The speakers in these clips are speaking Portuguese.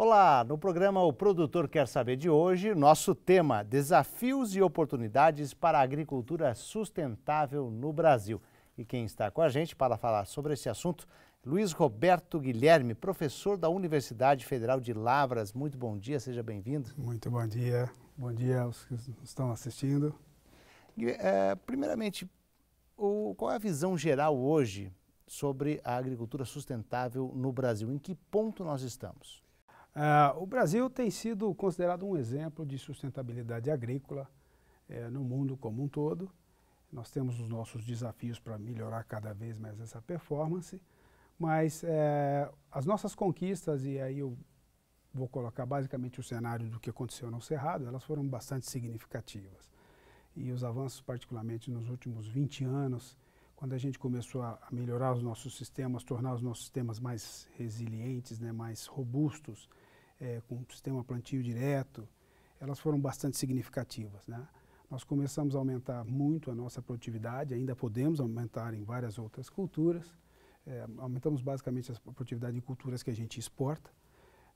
Olá, no programa O Produtor Quer Saber de hoje, nosso tema: desafios e oportunidades para a agricultura sustentável no Brasil. E quem está com a gente para falar sobre esse assunto, Luiz Roberto Guilherme, professor da Universidade Federal de Lavras. Muito bom dia, seja bem-vindo. Muito bom dia aos que estão assistindo. Primeiramente, qual é a visão geral hoje sobre a agricultura sustentável no Brasil? Em que ponto nós estamos? O Brasil tem sido considerado um exemplo de sustentabilidade agrícola no mundo como um todo. Nós temos os nossos desafios para melhorar cada vez mais essa performance, mas as nossas conquistas, e aí eu vou colocar basicamente o cenário do que aconteceu no Cerrado, elas foram bastante significativas. E os avanços, particularmente nos últimos 20 anos, quando a gente começou a melhorar os nossos sistemas, tornar os nossos sistemas mais resilientes, mais robustos, com um sistema plantio direto, elas foram bastante significativas. Nós começamos a aumentar muito a nossa produtividade, ainda podemos aumentar em várias outras culturas. Aumentamos basicamente a produtividade em culturas que a gente exporta.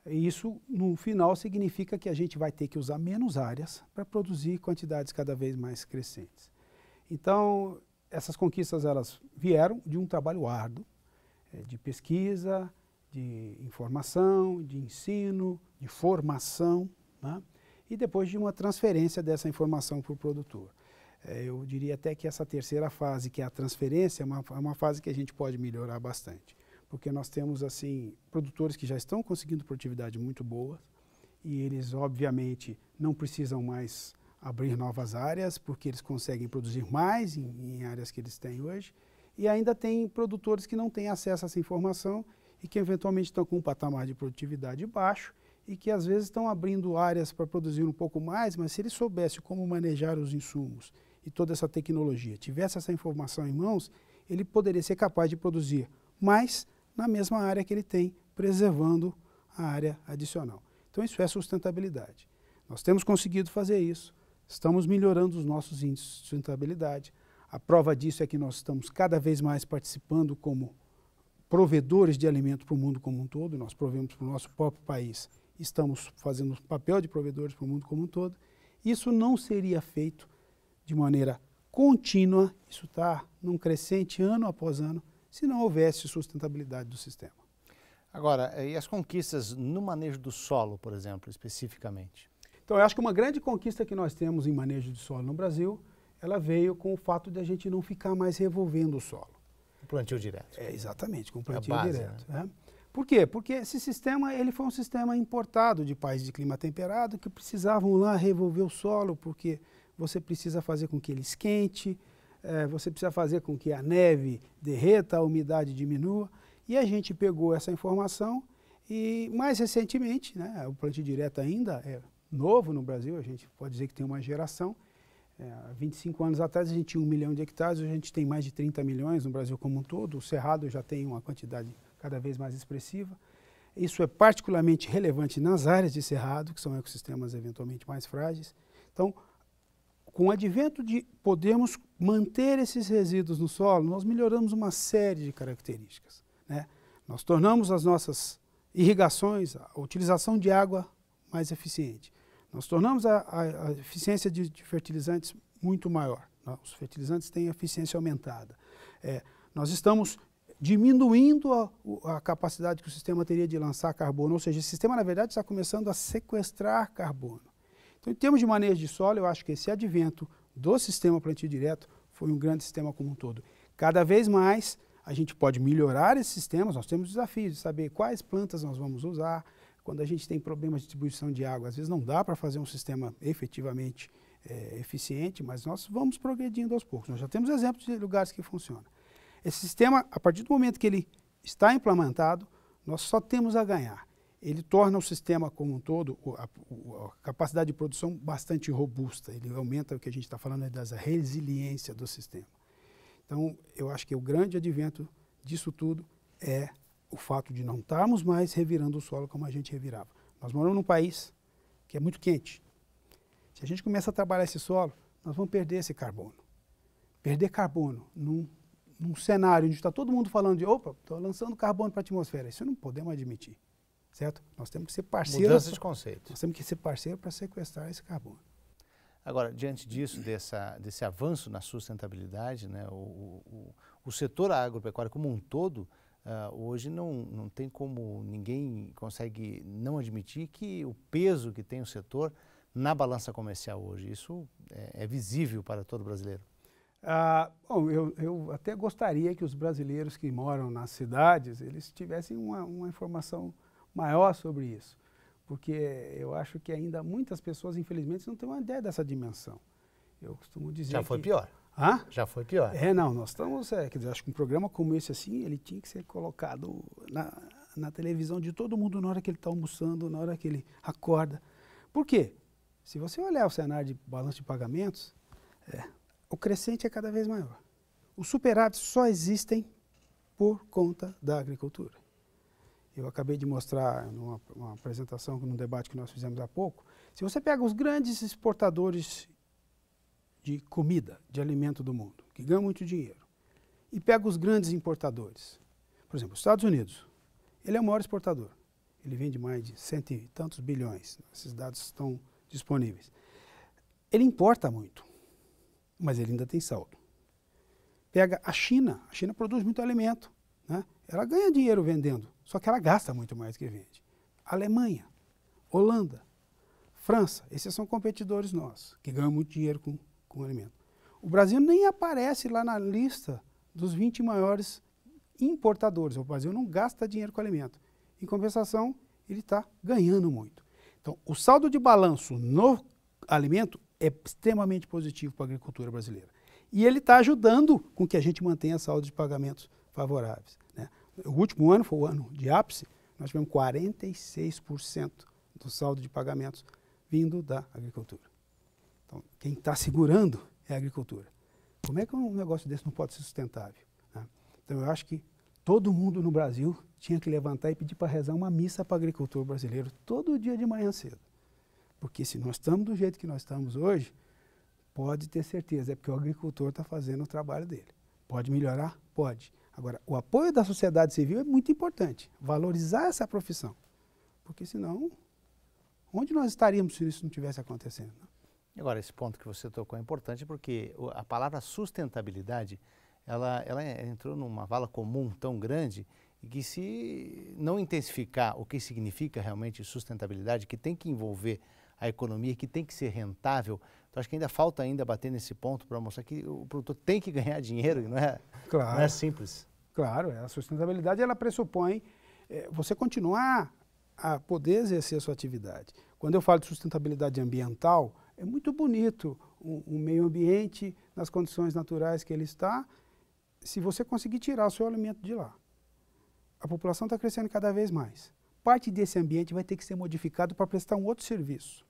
E isso, no final, significa que a gente vai ter que usar menos áreas para produzir quantidades cada vez mais crescentes. Então, essas conquistas elas vieram de um trabalho árduo, de pesquisa, de informação, de ensino, de formação, e depois de uma transferência dessa informação para o produtor. Eu diria até que essa terceira fase, que é a transferência, é uma fase que a gente pode melhorar bastante, porque nós temos assim produtores que já estão conseguindo produtividade muito boa e eles obviamente não precisam mais abrir novas áreas, porque eles conseguem produzir mais em áreas que eles têm hoje, e ainda tem produtores que não têm acesso a essa informação e que eventualmente estão com um patamar de produtividade baixo e que às vezes estão abrindo áreas para produzir um pouco mais, mas se ele soubesse como manejar os insumos e toda essa tecnologia, tivesse essa informação em mãos, ele poderia ser capaz de produzir mais na mesma área que ele tem, preservando a área adicional. Então isso é sustentabilidade. Nós temos conseguido fazer isso, estamos melhorando os nossos índices de sustentabilidade. A prova disso é que nós estamos cada vez mais participando como provedores de alimento para o mundo como um todo. Nós provemos para o nosso próprio país, estamos fazendo o papel de provedores para o mundo como um todo. Isso não seria feito de maneira contínua, isso está num crescente ano após ano, se não houvesse sustentabilidade do sistema. Agora, e as conquistas no manejo do solo, por exemplo, especificamente? Então, eu acho que uma grande conquista que nós temos em manejo de solo no Brasil, ela veio com o fato de a gente não ficar mais revolvendo o solo. O plantio direto. Exatamente, com o plantio base, direto. Por quê? Porque esse sistema ele foi um sistema importado de países de clima temperado que precisavam lá revolver o solo, porque você precisa fazer com que ele esquente, você precisa fazer com que a neve derreta, a umidade diminua. E a gente pegou essa informação e, mais recentemente, o plantio direto ainda é novo no Brasil, a gente pode dizer que tem uma geração. Há 25 anos atrás a gente tinha 1 milhão de hectares, hoje a gente tem mais de 30 milhões no Brasil como um todo. O Cerrado já tem uma quantidade cada vez mais expressiva. Isso é particularmente relevante nas áreas de Cerrado, que são ecossistemas eventualmente mais frágeis. Então, com o advento de podermos manter esses resíduos no solo, nós melhoramos uma série de características. Nós tornamos as nossas irrigações, a utilização de água mais eficiente. Nós tornamos a eficiência de fertilizantes muito maior. Os fertilizantes têm eficiência aumentada. Nós estamos diminuindo a capacidade que o sistema teria de lançar carbono, ou seja, o sistema, na verdade, está começando a sequestrar carbono. Então, em termos de manejo de solo, eu acho que esse advento do sistema plantio direto foi um grande sistema como um todo. Cada vez mais a gente pode melhorar esses sistemas, nós temos desafios de saber quais plantas nós vamos usar. Quando a gente tem problemas de distribuição de água, às vezes não dá para fazer um sistema efetivamente eficiente, mas nós vamos progredindo aos poucos. Nós já temos exemplos de lugares que funcionam. Esse sistema, a partir do momento que ele está implementado, nós só temos a ganhar. Ele torna o sistema como um todo, a capacidade de produção bastante robusta. Ele aumenta o que a gente está falando da resiliência do sistema. Então, eu acho que o grande advento disso tudo é o fato de não estarmos mais revirando o solo como a gente revirava. Nós moramos num país que é muito quente. Se a gente começa a trabalhar esse solo, nós vamos perder esse carbono. Perder carbono num cenário onde está todo mundo falando de, opa, estou lançando carbono para a atmosfera. Isso não podemos admitir. certo? Nós temos que ser parceiros. Mudança de conceito. Nós temos que ser parceiro para sequestrar esse carbono. Agora, diante disso, desse avanço na sustentabilidade, né, o setor agropecuário como um todo, hoje não tem como, ninguém consegue não admitir que o peso que tem o setor na balança comercial hoje, isso é visível para todo brasileiro. Bom, eu até gostaria que os brasileiros que moram nas cidades, eles tivessem uma informação maior sobre isso. Porque eu acho que ainda muitas pessoas, infelizmente, não têm uma ideia dessa dimensão. Eu costumo dizer Já foi pior. Já foi pior. Não, nós estamos, quer dizer, acho que um programa como esse assim, ele tinha que ser colocado na televisão de todo mundo na hora que ele está almoçando, na hora que ele acorda. Por quê? Se você olhar o cenário de balanço de pagamentos, o crescente é cada vez maior. Os superávites só existem por conta da agricultura. Eu acabei de mostrar numa apresentação, num debate que nós fizemos há pouco, se você pega os grandes exportadores de comida, de alimento do mundo, que ganham muito dinheiro, e pega os grandes importadores, por exemplo, os Estados Unidos, ele é o maior exportador, ele vende mais de 100 e tantos bilhões, esses dados estão disponíveis. Ele importa muito, mas ele ainda tem saldo. Pega a China produz muito alimento, né? Ela ganha dinheiro vendendo, só que ela gasta muito mais que vende. Alemanha, Holanda, França, esses são competidores nossos, que ganham muito dinheiro com alimento. O Brasil nem aparece lá na lista dos 20 maiores importadores. O Brasil não gasta dinheiro com alimento. Em compensação, ele está ganhando muito. Então, o saldo de balanço no alimento é extremamente positivo para a agricultura brasileira. E ele está ajudando com que a gente mantenha saldo de pagamentos favoráveis, né? O último ano foi o ano de ápice, nós tivemos 46% do saldo de pagamentos vindo da agricultura. Então, quem está segurando é a agricultura. Como é que um negócio desse não pode ser sustentável, né? Então, eu acho que todo mundo no Brasil tinha que levantar e pedir para rezar uma missa para o agricultor brasileiro todo dia de manhã cedo. Porque se nós estamos do jeito que nós estamos hoje, pode ter certeza, é porque o agricultor está fazendo o trabalho dele. Pode melhorar? Pode. Agora, o apoio da sociedade civil é muito importante, valorizar essa profissão, porque senão, onde nós estaríamos se isso não estivesse acontecendo? Agora, esse ponto que você tocou é importante porque a palavra sustentabilidade, ela entrou numa vala comum tão grande e que se não intensificar o que significa realmente sustentabilidade, que tem que envolver a economia, que tem que ser rentável, então acho que ainda falta bater nesse ponto para mostrar que o produtor tem que ganhar dinheiro, e não é simples. Claro, a sustentabilidade ela pressupõe você continuar a poder exercer a sua atividade. Quando eu falo de sustentabilidade ambiental, é muito bonito um meio ambiente nas condições naturais que ele está, se você conseguir tirar o seu alimento de lá. A população está crescendo cada vez mais. Parte desse ambiente vai ter que ser modificado para prestar um outro serviço.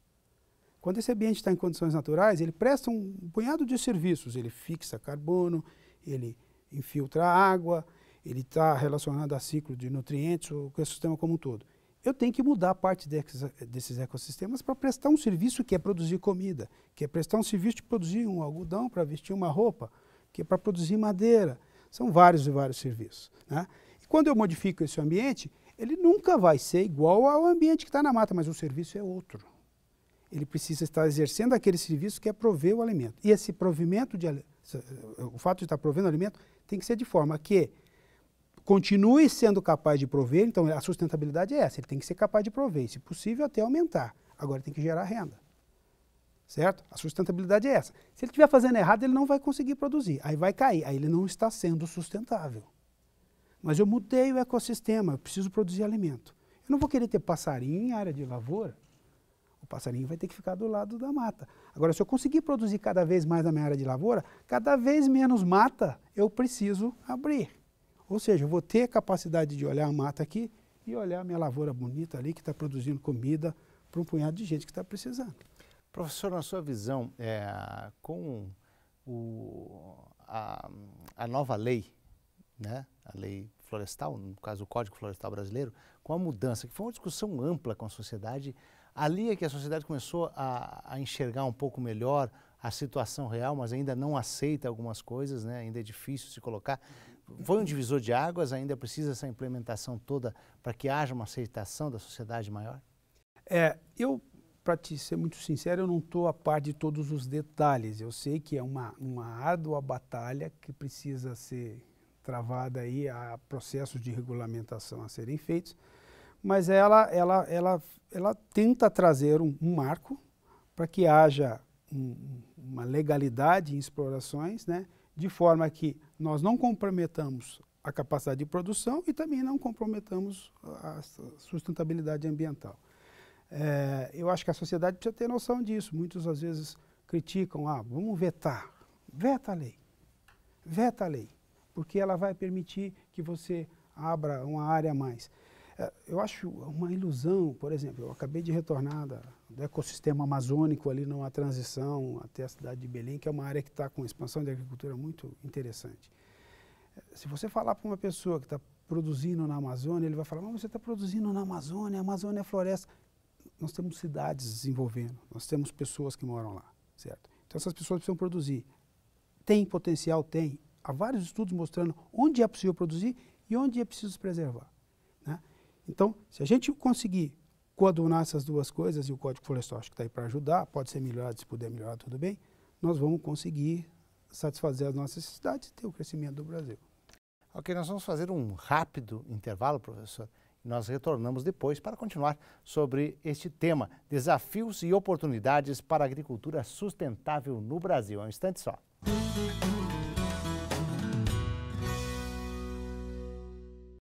Quando esse ambiente está em condições naturais, ele presta um punhado de serviços. Ele fixa carbono, ele infiltra água, ele está relacionado a ciclo de nutrientes, o ecossistema como um todo. Eu tenho que mudar parte desses ecossistemas para prestar um serviço que é produzir comida, que é prestar um serviço de produzir um algodão para vestir uma roupa, que é para produzir madeira. São vários e vários serviços, né? E quando eu modifico esse ambiente, ele nunca vai ser igual ao ambiente que está na mata, mas o serviço é outro. Ele precisa estar exercendo aquele serviço que é prover o alimento. E esse provimento, o fato de estar provendo o alimento, tem que ser de forma que continue sendo capaz de prover. Então, a sustentabilidade é essa, ele tem que ser capaz de prover, e, se possível, até aumentar. Agora, tem que gerar renda. Certo? A sustentabilidade é essa. Se ele estiver fazendo errado, ele não vai conseguir produzir. Aí vai cair, aí ele não está sendo sustentável. Mas eu mudei o ecossistema, eu preciso produzir alimento. Eu não vou querer ter passarinho em área de lavoura. O passarinho vai ter que ficar do lado da mata. Agora, se eu conseguir produzir cada vez mais na minha área de lavoura, cada vez menos mata eu preciso abrir. Ou seja, eu vou ter a capacidade de olhar a mata aqui e olhar a minha lavoura bonita ali, que está produzindo comida para um punhado de gente que está precisando. Professor, na sua visão, com a nova lei, né, a lei florestal, no caso o Código Florestal Brasileiro, com a mudança, que foi uma discussão ampla com a sociedade, ali é que a sociedade começou a enxergar um pouco melhor a situação real, mas ainda não aceita algumas coisas, né, ainda é difícil se colocar. Foi um divisor de águas, ainda precisa essa implementação toda para que haja uma aceitação da sociedade maior? Para te ser muito sincero, eu não estou a par de todos os detalhes. Eu sei que é uma árdua batalha que precisa ser travada aí, há processos de regulamentação a serem feitos, mas ela tenta trazer um marco para que haja uma legalidade em explorações, né, de forma que nós não comprometamos a capacidade de produção e também não comprometamos a sustentabilidade ambiental. Eu acho que a sociedade precisa ter noção disso. Muitos às vezes criticam, vamos vetar. Veta a lei, porque ela vai permitir que você abra uma área a mais. Eu acho uma ilusão, por exemplo, eu acabei de retornar do ecossistema amazônico ali numa transição até a cidade de Belém, que é uma área que está com expansão de agricultura muito interessante. Se você falar para uma pessoa que está produzindo na Amazônia, ele vai falar, mas você está produzindo na Amazônia, a Amazônia é floresta. Nós temos cidades desenvolvendo, nós temos pessoas que moram lá, certo? Então essas pessoas precisam produzir. Tem potencial? Tem. Há vários estudos mostrando onde é possível produzir e onde é preciso preservar, né? Então, se a gente conseguir coadunar essas duas coisas, e o Código Florestal acho que está aí para ajudar, pode ser melhorado, se puder melhorar, tudo bem, nós vamos conseguir satisfazer as nossas necessidades e ter o crescimento do Brasil. Ok, nós vamos fazer um rápido intervalo, professor. Nós retornamos depois para continuar sobre este tema, desafios e oportunidades para a agricultura sustentável no Brasil. É um instante só.